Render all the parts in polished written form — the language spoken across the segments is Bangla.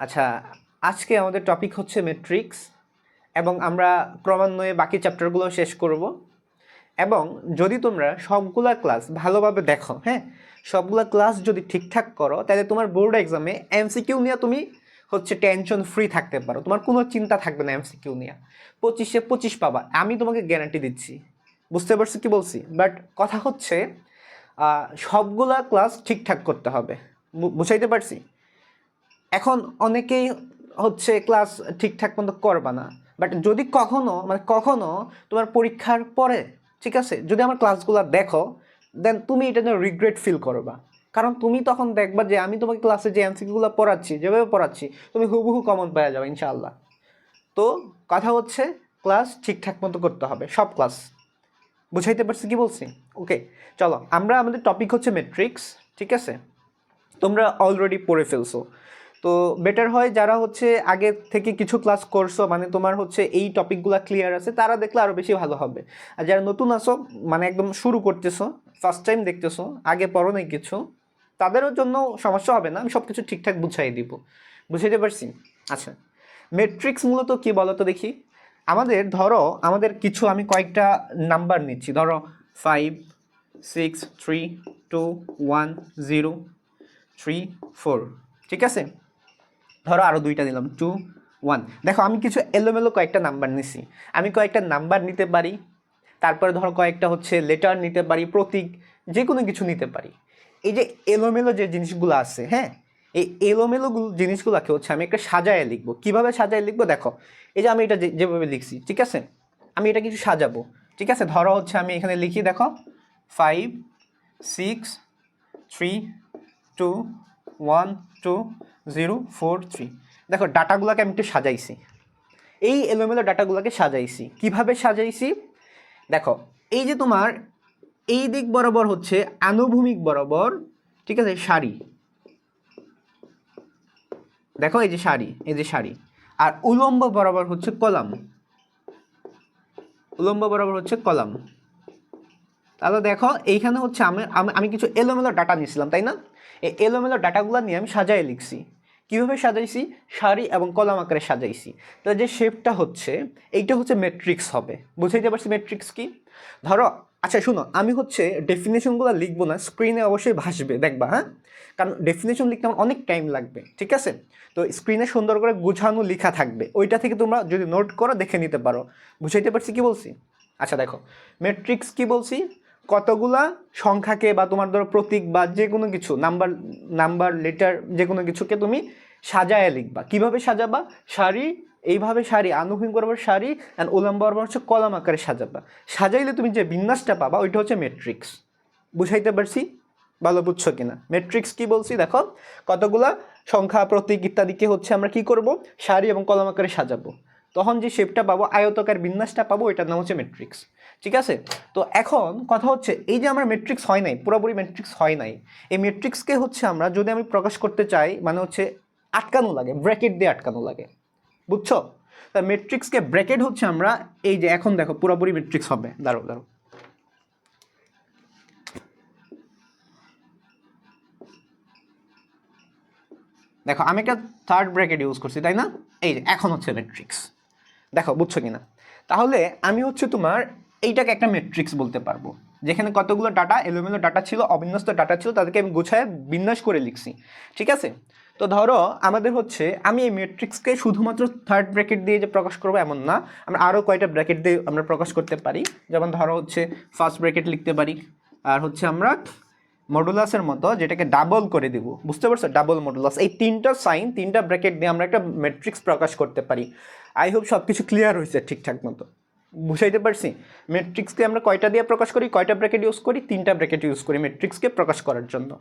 আচ্ছা, আজকে আমাদের টপিক হচ্ছে ম্যাট্রিক্স এবং আমরা ক্রমান্বয়ে বাকি চ্যাপ্টারগুলো শেষ করব। এবং যদি তোমরা সবগুলা ক্লাস ভালোভাবে দেখো, হ্যাঁ, সবগুলা ক্লাস যদি ঠিকঠাক করো, তাহলে তোমার বোর্ড এক্সামে এমসিকিউ নিয়ে তুমি টেনশন ফ্রি থাকতে পারো। তোমার কোনো চিন্তা থাকবে না এমসিকিউ নিয়ে। 25-এ 25 পাবা, আমি তোমাকে গ্যারান্টি দিচ্ছি। বুঝতে পারছি কি বলছি? বাট কথা হচ্ছে সবগুলা ক্লাস ঠিকঠাক করতে হবে। বুঝাইতে পারছি? এখন অনেকেই ক্লাস ঠিকঠাক মতো করবা না, বাট যদি কখনো তোমার পরীক্ষার পরে, ঠিক আছে, যদি আমার ক্লাসগুলো দেখো, দেন তুমি এটা নিয়ে রিগ্রেট ফিল করবা। কারণ তুমি তখন দেখবা যে আমি তোমাকে ক্লাসে যে এমসিকিউগুলো পড়াচ্ছি, যেভাবে পড়াচ্ছি, তুমি হুবহু কমন পেয়ে যাবে ইনশাআল্লাহ। তো কথা হচ্ছে ক্লাস ঠিকঠাক মতো করতে হবে, সব ক্লাস। বুঝাইতে পারছি কি বলছি? ওকে, চলো আমাদের টপিক হচ্ছে ম্যাট্রিক্স, ঠিক আছে? তোমরা অলরেডি পড়ে ফেলছো, তো বেটার হয় যারা আগে থেকে কিছু ক্লাস করছো, মানে তোমার এই টপিকগুলো ক্লিয়ার আছে, তারা দেখলে আরও বেশি ভালো হবে। আর যারা নতুন আসো, মানে একদম শুরু করতেছো, ফার্স্ট টাইম দেখতেছো, আগে পড়ো নাই কিছু, তাদেরও জন্য সমস্যা হবে না, আমি সব কিছু ঠিকঠাক বুঝাই দিব। বুঝাইতে পারছি? আচ্ছা, ম্যাট্রিক্স মূলত কি বলো তো দেখি। আমাদের কিছু, আমি কয়েকটা নাম্বার নিচ্ছি। ধরো 5, 6, 3, 2, 1, 0, 3, 4, ঠিক আছে? ধরো আরও দুইটা নিলাম, 2, 1। দেখো, আমি কিছু এলোমেলো কয়েকটা নাম্বার নিছি। আমি কয়েকটা নাম্বার নিতে পারি, তারপরে ধরো কয়েকটা লেটার নিতে পারি, প্রতীক, যে কোনো কিছু নিতে পারি। এই যে এলোমেলো যে জিনিসগুলো আছে, হ্যাঁ, এই এলোমেলো জিনিসগুলোকে আমি একটা সাজায় লিখবো। কিভাবে সাজায় লিখবো দেখো, এই যে আমি এটা যেভাবে লিখছি, ঠিক আছে, আমি এটা কিছু সাজাবো, ঠিক আছে? ধরো আমি এখানে লিখি, দেখো 5, 6, 3, 2, 1, 2, 0, 4, 3। দেখো, ডাটাগুলোকে আমি একটু সাজাইছি, এই এলোমেলো ডাটাগুলোকে সাজাইছি। কিভাবে সাজাইছি দেখো, এই যে তোমার এই দিক বরাবর আনুভূমিক বরাবর, ঠিক আছে, সারি। দেখো, এই যে সারি, এই যে সারি। আর উলম্ব বরাবর কলাম, উলম্ব বরাবর কলাম। তাহলে দেখো, এইখানে আমি কিছু এলোমেলো ডাটা নিয়েছিলাম, তাই না? এই এলোমেলো ডাটাগুলো নিয়ে আমি সাজাই লিখছি। কীভাবে সাজাইছি? সারি এবং কলাম আকারে সাজাইছি। তাহলে যে শেপটা এইটা ম্যাট্রিক্স হবে। বুঝাইতে পারছি ম্যাট্রিক্স কি? ধরো, আচ্ছা শুনো, আমি ডেফিনেশনগুলো লিখবো না, স্ক্রিনে অবশ্যই ভাসবে, দেখবা, হ্যাঁ? কারণ ডেফিনেশন লিখতে আমার অনেক টাইম লাগবে, ঠিক আছে? তো স্ক্রিনে সুন্দর করে গুছানো লেখা থাকবে, ওইটা থেকে তোমরা যদি নোট করো দেখে নিতে পারো। বুঝাইতে পারছি কি বলছি? আচ্ছা দেখো, ম্যাট্রিক্স কি বলছি? কতগুলা সংখ্যাকে বা তোমার ধরো প্রতীক বা যে কোনো কিছু নাম্বার লেটার যে কোনো কিছুকে তুমি সাজায় লিখবা। কিভাবে সাজাবা? সারি, এইভাবে সারি, আনুভূমিক বরাবর সারি, অ্যান্ড উলম্ব বরাবর কলাম আকারে সাজাবা। সাজাইলে তুমি যে বিন্যাসটা পাবা ওইটা ম্যাট্রিক্স। বুঝাইতে পারছি? ভালো বুঝছো কিনা? ম্যাট্রিক্স কি বলছি দেখো, কতগুলা সংখ্যা, প্রতীক ইত্যাদিকে আমরা কি করব? সারি এবং কলাম আকারে সাজাবো। তখন যে শেপটা পাবো, আয়তাকার বিন্যাসটা পাবো, এটার নাম ম্যাট্রিক্স। ঠিক আছে? তো এখন কথা এই যে আমার ম্যাট্রিক্স হয় নাই, পুরোপুরি ম্যাট্রিক্স হয় নাই, এই ম্যাট্রিক্সকে আমরা যদি আমি প্রকাশ করতে চাই, মানে আটকানো লাগে, ব্র্যাকেট দিয়ে আটকানো লাগে। বুঝছো? তা ম্যাট্রিক্সকে ব্র্যাকেট আমরা এই যে, এখন দেখো পুরোপুরি ম্যাট্রিক্স হবে। দাঁড়ো দাঁড়ো, দেখো আমি একটা থার্ড ব্র্যাকেট ইউজ করছি, তাই না? এই যে এখন ম্যাট্রিক্স। দেখো, বুঝছো কিনা? তাহলে আমি তোমার এইটাকে একটা ম্যাট্রিক্স বলতে পারবো, যেখানে কতগুলো ডাটা, এলোমেলো ডাটা ছিল, অবিন্যস্ত ডাটা ছিল, তাদেরকে আমি গুছায় বিন্যাস করে লিখছি। ঠিক আছে? তো ধরো আমাদের আমি এই ম্যাট্রিক্সকে শুধুমাত্র থার্ড ব্র্যাকেট দিয়ে যে প্রকাশ করবো এমন না, আমরা আরও কয়টা ব্র্যাকেট দিয়ে আমরা প্রকাশ করতে পারি। যেমন ধরো ফার্স্ট ব্র্যাকেট লিখতে পারি, আর আমরা মডুলাসের মতো, যেটাকে ডাবল করে দিব। বুঝতে পারছো? Double modulus. এই তিনটা সাইন, তিনটা ব্র্যাকেট দিয়ে আমরা একটা ম্যাট্রিক্স প্রকাশ করতে পারি। আই হোপ সব কিছু ক্লিয়ার হয়েছে ঠিকঠাক মতো। বুঝাইতে পারছি? ম্যাট্রিক্সকে আমরা কয়টা দিয়ে প্রকাশ করি, কয়টা ব্র্যাকেট ইউজ করি? তিনটা ব্র্যাকেট ইউজ করি ম্যাট্রিক্সকে প্রকাশ করার জন্য।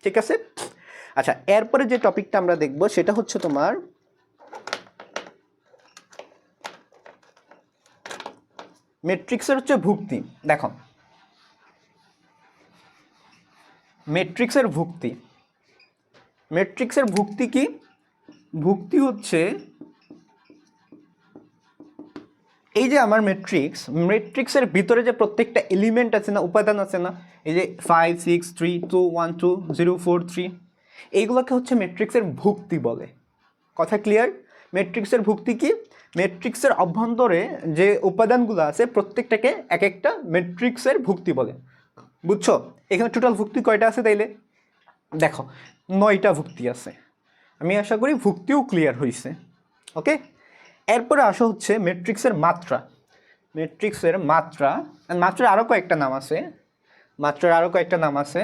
ঠিক আছে? আচ্ছা, এরপরে যে টপিকটা আমরা দেখব সেটা তোমার ম্যাট্রিক্সের ভুক্তি। দেখো, ম্যাট্রিক্সের ভুক্তি, ম্যাট্রিক্সের ভুক্তি কি? ভুক্তি এই যে আমার ম্যাট্রিক্সের ভিতরে যে প্রত্যেকটা এলিমেন্ট আছে না, উপাদান আছে না, এই যে 5, 6, 3, 2, 1, 2, 0, 4, 3, এইগুলোকে ম্যাট্রিক্সের ভুক্তি বলে। কথা ক্লিয়ার? ম্যাট্রিক্সের ভুক্তি কি? ম্যাট্রিক্সের অভ্যন্তরে যে উপাদানগুলো আছে প্রত্যেকটাকে এক একটা ম্যাট্রিক্সের ভুক্তি বলে। বুঝছো? এখানে টোটাল ভুক্তি কয়টা আছে তাইলে? দেখো 9টা ভুক্তি আছে। আমি আশা করি ভুক্তিও ক্লিয়ার হয়েছে। ওকে, এরপরে আসা হচ্ছে ম্যাট্রিক্সের মাত্রা। ম্যাট্রিক্সের মাত্রা, মাত্রার আরও কয়েকটা নাম আছে।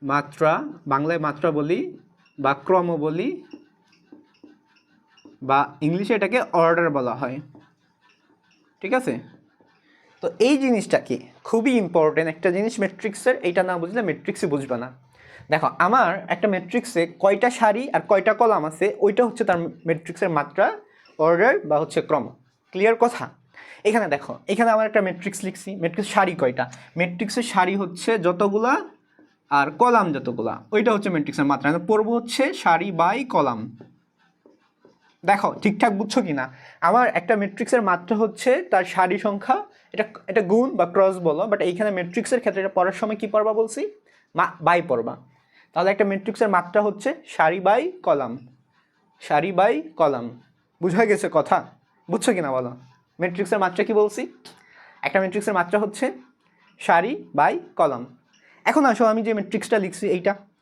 মাত্রা, বাংলায় মাত্রা বলি বা ক্রম বলি, বা ইংলিশে এটাকে অর্ডার বলা হয়। ঠিক আছে? তো এই জিনিসটা কি খুবই ইম্পর্টেন্ট একটা জিনিস ম্যাট্রিক্সের, এইটা না বুঝলে ম্যাট্রিক্সই বুঝবে না। দেখো আমার একটা ম্যাট্রিক্সে কয়টা সারি আর কয়টা কলাম আছে ওইটা হচ্ছে তার ম্যাট্রিক্সের মাত্রা, অর্ডার বা হচ্ছে ক্রম। ক্লিয়ার কথা? এখানে দেখো, এখানে আমার একটা ম্যাট্রিক্স লিখছি, ম্যাট্রিক্স সারি কয়টা? ম্যাট্রিক্সের সারি হচ্ছে যতগুলা আর কলাম যতগুলা, ওইটা হচ্ছে ম্যাট্রিক্সের মাত্রা। পড়বো হচ্ছে সারি বাই কলাম। দেখো ঠিকঠাক বুঝছো কি না? আমার একটা ম্যাট্রিক্সের মাত্রা হচ্ছে তার সারি সংখ্যা, এটা গুণ বা ক্রস বলো, বাট এইখানে ম্যাট্রিক্সের ক্ষেত্রে এটা পড়ার সময় কি পড়বা বলছি? বাই পড়বা। তাহলে একটা ম্যাট্রিক্সের মাত্রা হচ্ছে সারি বাই কলাম। সারি বাই কলাম, বুঝা গেছে কথা? বুঝছো কি না বলো? ম্যাট্রিক্সের মাত্রা কি বলছি? একটা ম্যাট্রিক্সের মাত্রা হচ্ছে সারি বাই কলাম। এখন আসো আমি যে ম্যাট্রিক্সটা লিখছি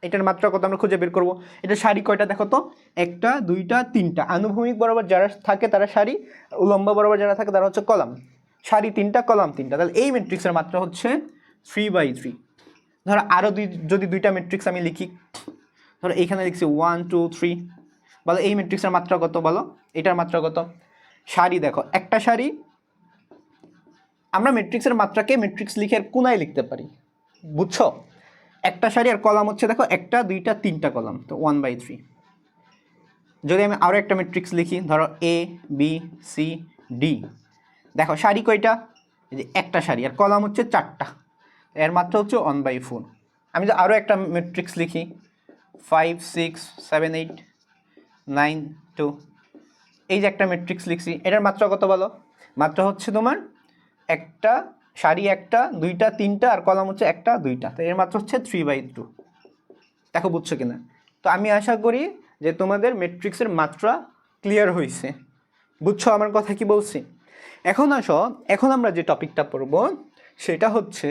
এটার মাত্রা কত আমরা খুঁজে বের করব। এটা সারি কয়টা দেখো তো? 1টা 2টা 3টা। আনুভূমিক বরাবর যারা থাকে তারা সারি, উলম্ব বরাবর যারা থাকে তারা হচ্ছে কলাম। সারি 3টা, কলাম 3টা। তাহলে এই ম্যাট্রিক্সের মাত্রা হচ্ছে 3/3। ধরো আরও যদি 2টা ম্যাট্রিক্স আমি লিখি, ধরো এইখানে লিখছি 1 2 3, বলো এই ম্যাট্রিক্সের মাত্রা কত? বলো এটার মাত্রা কত? সারি দেখো, একটা সারি, আমরা ম্যাট্রিক্সের মাত্রাকে ম্যাট্রিক্স লিখে কোনায় লিখতে পারি। বুঝছো? একটা সারি আর কলাম হচ্ছে দেখো 1টা 2টা 3টা কলাম, তো 1/3। যদি আমি আরও একটা ম্যাট্রিক্স লিখি, ধরো A B C D, দেখো সারি কয়টা? এই যে একটা সারি, আর কলাম হচ্ছে 4টা, এর মাত্রা হচ্ছে 1/4। আমি যদি আরও একটা ম্যাট্রিক্স লিখি 5 6 7 8 9 2, এই যে একটা ম্যাট্রিক্স লিখছি, এটার মাত্রা কত বলো? মাত্রা হচ্ছে তোমার একটা সারি 1টা 2টা 3টা আর কলাম হচ্ছে 1টা 2টা, তো এর মাত্রা হচ্ছে 3/2। দেখো বুঝছো কিনা? তো আমি আশা করি যে তোমাদের ম্যাট্রিক্সের মাত্রা ক্লিয়ার হয়েছে। বুঝছো আমার কথা কি বলছি? এখন আসো, এখন আমরা যে টপিকটা পড়বো সেটা হচ্ছে,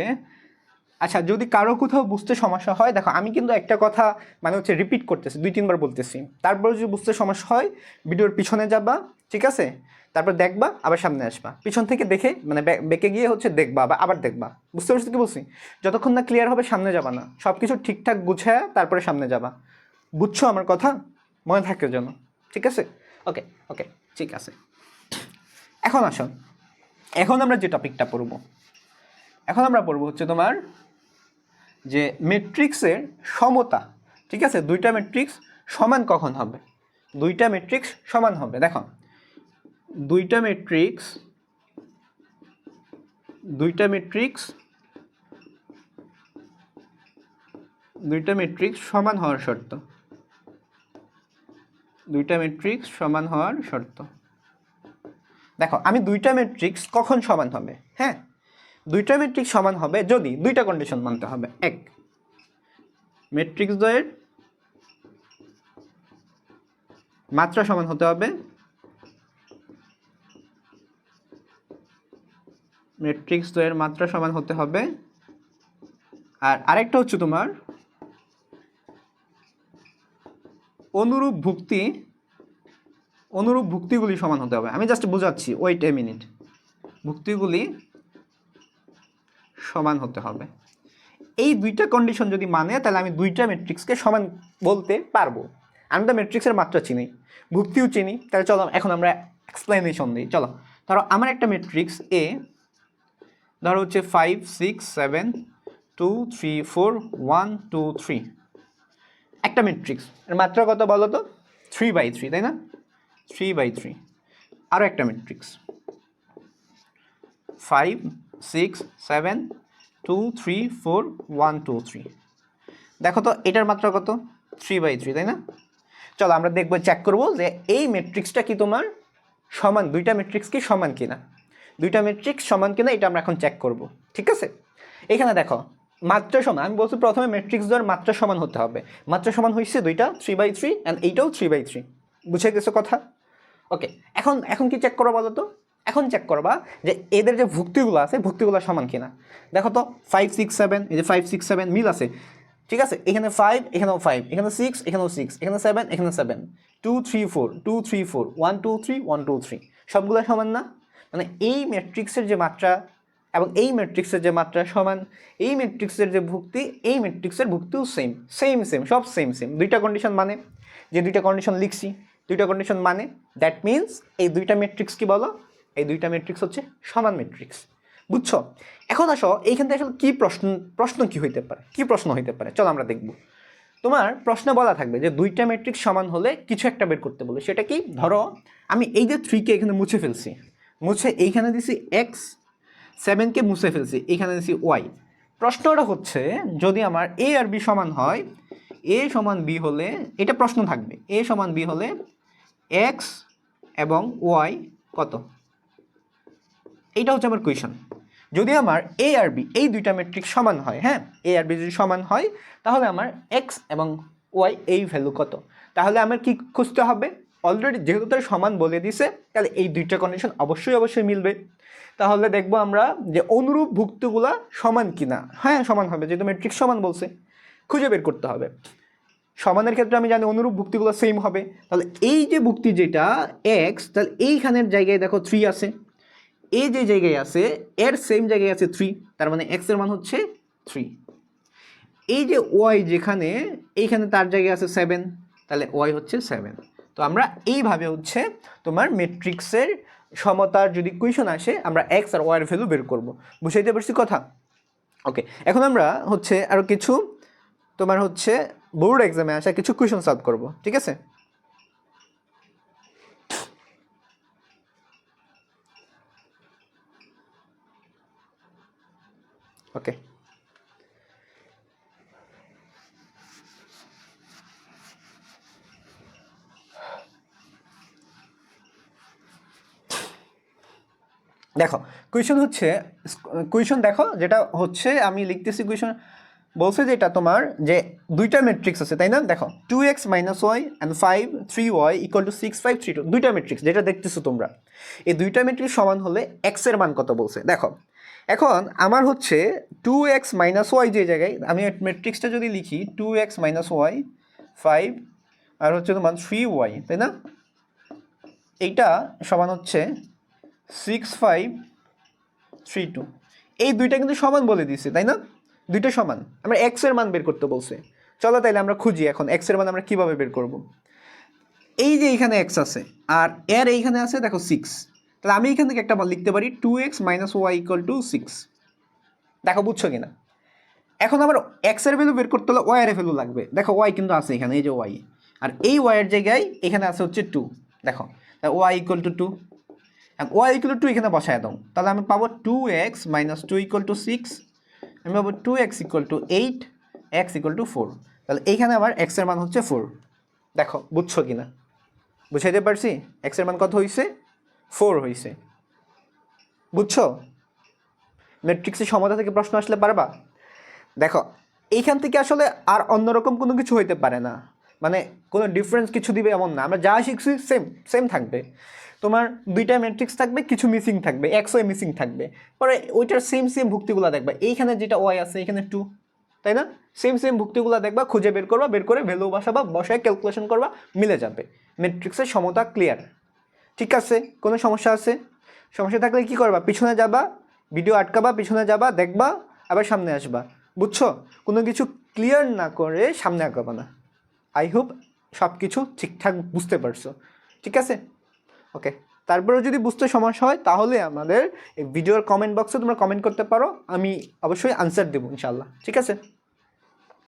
আচ্ছা যদি কারো কোথাও বুঝতে সমস্যা হয়, দেখো আমি কিন্তু একটা কথা মানে হচ্ছে রিপিট করতেছি, 2-3বার বলতেছি, তারপরে যদি বুঝতে সমস্যা হয় ভিডিওর পিছনে যাবা, ঠিক আছে? তারপর দেখবা, আবার সামনে আসবা, পিছন থেকে দেখে মানে বেঁকে গিয়ে হচ্ছে দেখবা, আবার দেখবা। বুঝতে পারছো কি বলছি? যতক্ষণ না ক্লিয়ার হবে সামনে যাবা না, সব কিছু ঠিকঠাক গুছায়া তারপরে সামনে যাবা। বুঝছো আমার কথা? মনে থাকে যেন, ঠিক আছে? ওকে ওকে, ঠিক আছে। এখন আসো, এখন আমরা যে টপিকটা পড়বো, এখন আমরা পড়বো হচ্ছে তোমার যে ম্যাট্রিক্সের সমতা। ঠিক আছে? 2টা ম্যাট্রিক্স সমান কখন হবে? 2টা ম্যাট্রিক্স সমান হবে, দেখো 2টা ম্যাট্রিক্স সমান হওয়ার শর্ত। 2টা ম্যাট্রিক্স সমান হওয়ার শর্ত। দেখো আমি 2টা ম্যাট্রিক্স কখন সমান হবে? হ্যাঁ, 2টা ম্যাট্রিক্স সমান হবে যদি 2টা কন্ডিশন মানতে হবে। এক, ম্যাট্রিক্স দ্বয়ের মাত্রা সমান হতে হবে। ম্যাট্রিক্স দ্বয়ের মাত্রা সমান হতে হবে। আর আরেকটা হচ্ছে তোমার অনুরূপ ভুক্তিগুলি সমান হতে হবে। আমি জাস্ট বোঝাচ্ছি, ওয়েট এ মিনিট। ভুক্তিগুলি সমান হতে হবে। এই 2টা কন্ডিশন যদি মানে, তাহলে আমি 2টা ম্যাট্রিক্সকে সমান বলতে পারবো। আমি তো ম্যাট্রিক্সের মাত্রা চিনি, ভুক্তিও চিনি। তাহলে চলো এখন আমরা এক্সপ্লেনেশন দিই। চলো ধরো আমার একটা ম্যাট্রিক্স এ, ধরো হচ্ছে 5 6 7 2 3 4 1 2 3, একটা ম্যাট্রিক্স। এর মাত্রা কত বলো তো? 3/3, তাই না? 3/3। আরও একটা ম্যাট্রিক্স 5 6 7 2 3 4 1 2 3, দেখো তো এটার মাত্রা কত? 3/3, তাই না? চলো আমরা দেখবো, চেক করবো যে এই ম্যাট্রিক্সটা কি তোমার সমান, 2টা ম্যাট্রিক্স কি সমান কিনা। 2টা ম্যাট্রিক্স সমান কিনা এটা আমরা এখন চেক করব, ঠিক আছে? এখানে দেখো মাত্রা সমান, আমি বলছি প্রথমে ম্যাট্রিক্স দ্বয়ের মাত্রা সমান হতে হবে। মাত্রা সমান হয়েছে 2টা 3/3, অ্যান্ড এইটাও 3/3। বুঝে গেছো কথা? ওকে, এখন এখন কি চেক করো বলো তো? এখন চেক করবা যে এদের যে ভুক্তিগুলো আছে ভুক্তিগুলো সমান কিনা। দেখো তো 5 6 7, এই যে 5 6 7 মিল আছে, ঠিক আছে? এখানে 5, এখানেও 5, এখানে 6, এখানেও 6, এখানে 7, এখানে 7, 2 3 4, 2 3 4, 1 2 3, 1 2 3, সবগুলো সমান না? মানে এই ম্যাট্রিক্সের যে মাত্রা এবং এই ম্যাট্রিক্সের যে মাত্রা সমান, এই ম্যাট্রিক্সের যে ভুক্তি এই ম্যাট্রিক্সের ভুক্তিও সেম সেম সেম, সব সেম সেম। দুইটা কন্ডিশন মানে, যে দুইটা কন্ডিশন লিখছি, দুইটা কন্ডিশন মানে দ্যাট মিনস এই দুইটা ম্যাট্রিক্স কি বলো? এই দুইটা ম্যাট্রিক্স হচ্ছে সমান ম্যাট্রিক্স। বুঝছো? এখন আসো এইখান থেকে আসলে কি প্রশ্ন কি হইতে পারে, কি প্রশ্ন হইতে পারে, চলো আমরা দেখব। তোমার প্রশ্নে বলা থাকবে যে দুইটা ম্যাট্রিক্স সমান হলে কিছু একটা বের করতে বলে। সেটা কি? ধরো আমি এই যে 3 কে এখানে মুছে ফেলছি, মুছে এইখানে দিছি এক্স, 7 কে মুছে ফেলছি, এইখানে দিছি ওয়াই। প্রশ্নটা হচ্ছে যদি আমার এ আর বি সমান হয়, এ সমান বি হলে, এটা প্রশ্ন থাকবে, এ সমান বি হলে এক্স এবং ওয়াই কত? এইটা হচ্ছে আমার কোয়েশন। যদি আমার এ আর বি এই দুইটা ম্যাট্রিক্স সমান হয়, হ্যাঁ, এ আর বি যদি সমান হয়, তাহলে আমার এক্স এবং ওয়াই এই ভ্যালু কত? তাহলে আমার কি খুঁজতে হবে? অলরেডি যেহেতু তার সমান বলে দিছে, তাহলে এই দুইটা কন্ডিশন অবশ্যই অবশ্যই মিলবে। তাহলে দেখবো আমরা যে অনুরূপ ভুক্তিগুলা সমান কিনা। হ্যাঁ, সমান হবে, যেহেতু ম্যাট্রিক্স সমান বলছে, খুঁজে বের করতে হবে। সমানের ক্ষেত্রে আমি জানি অনুরূপ ভুক্তিগুলো সেম হবে। তাহলে এই যে ভুক্তি যেটা এক্স, তাহলে এইখানের জায়গায় দেখো 3 আছে, এই যে জায়গায় আছে এর সেম জায়গায় আছে 3, তার মানে এক্স এর মান হচ্ছে 3। এই যে ওয়াই যেখানে, এইখানে তার জায়গায় আছে 7, তাহলে ওয়াই হচ্ছে 7। তো আমরা এইভাবে হচ্ছে তোমার ম্যাট্রিক্সের সমতার যদি কোয়েশন আসে, আমরা এক্স আর ওয়াই এর ভ্যালু বের করব। বুঝাইতে পারছি কথা? ওকে, এখন আমরা হচ্ছে আরো কিছু তোমার হচ্ছে বোর্ড এক্সামে আসা কিছু কোয়েশন সলভ করব, ঠিক আছে? ওকে, দেখো কোয়েশন দেখো, যেটা হচ্ছে আমি লিখতেছি কোয়েশন বলছে যে এটা তোমার যে দুইটা ম্যাট্রিক্স আছে, তাই না? দেখো 2x minus y and 5 3y equal to 6 5 3 2, দুইটা ম্যাট্রিক্স যেটা দেখতেছো তোমরা। এই দুইটা ম্যাট্রিক্স সমান হলে এক্স এর মান কত বলছে। দেখো এখন আমার হচ্ছে 2x মাইনাস ওয়াই যে জায়গায়, আমি ম্যাট্রিক্সটা যদি লিখি 2x মাইনাস ওয়াই 5 আর হচ্ছে তোমার 3y, তাই না? এইটা সমান হচ্ছে 6 5 3 2। এই দুইটা কিন্তু সমান বলে দিছে, তাই না? দুইটা সমান, আমরা এক্স এর মান বের করতে বলছে। চলো তাইলে আমরা খুঁজি এখন এক্স এর মান আমরা কিভাবে বের করব। এই যে এইখানে এক্স আছে আর এর এইখানে আছে দেখো 6, তাহলে আমি এখান থেকে একটা লিখতে পারি 2x minus Y equal to 6। দেখো বুঝছো কিনা? এখন আমার এক্স এর ভ্যালু বের করতে হলে ওয়াই এর ভ্যালু লাগবে। দেখো ওয়াই কিন্তু আছে এখানে, এই যে ওয়াই, আর এই ওয়াই এর জায়গায় এখানে আছে হচ্ছে 2। দেখো y equal to 2, y equal to এখানে বসায় দাও, তাহলে আমি পাবো 2x মাইনাস 2 ইকুয়াল টু 6, আমি পাবো 2x equal to 8, x equal to 4। তাহলে এইখানে আমার এক্স এর মান হচ্ছে 4। দেখো বুঝছো কিনা? বুঝাইতে পারছি? এক্স এর মান কত হয়েছে? 4 হয়েছে। বুঝছো? ম্যাট্রিক্সের সমতা থেকে প্রশ্ন আসলে পারবা? দেখো এইখান থেকে আসলে আর অন্যরকম কোনো কিছু হইতে পারে না, মানে কোনো ডিফারেন্স কিছু দিবে এমন না। আমরা যা শিখছি সেম সেম থাকবে। তোমার দুইটা ম্যাট্রিক্স থাকবে, কিছু মিসিং থাকবে, এক্স ওয়াই মিসিং থাকবে, পরে ওইটার সেম সেম ভুক্তিগুলো দেখবা। এইখানে যেটা ওয়াই আছে এখানে 2, তাই না? সেম সেম ভুক্তিগুলো দেখবা, খুঁজে বের করবা, বের করে ভ্যালু বসাবা, বসায় ক্যালকুলেশন করবা, মিলে যাবে। ম্যাট্রিক্সের সমতা ক্লিয়ার। ঠিক আছে? কোনো সমস্যা আছে? সমস্যা থাকলে কি করবা? পিছনে যাবা, ভিডিও আটকাবা, পিছনে যাবা, দেখবা, আবার সামনে আসবা। বুঝছো? কোনো কিছু ক্লিয়ার না করে সামনে আঁকাবা না। আই হোপ সব কিছু ঠিকঠাক বুঝতে পারছো। ঠিক আছে? ওকে, তারপরেও যদি বুঝতে সমস্যা হয় তাহলে আমাদের এই ভিডিওর কমেন্ট বক্সে তোমরা কমেন্ট করতে পারো, আমি অবশ্যই আনসার দেবো ইনশাল্লাহ। ঠিক আছে?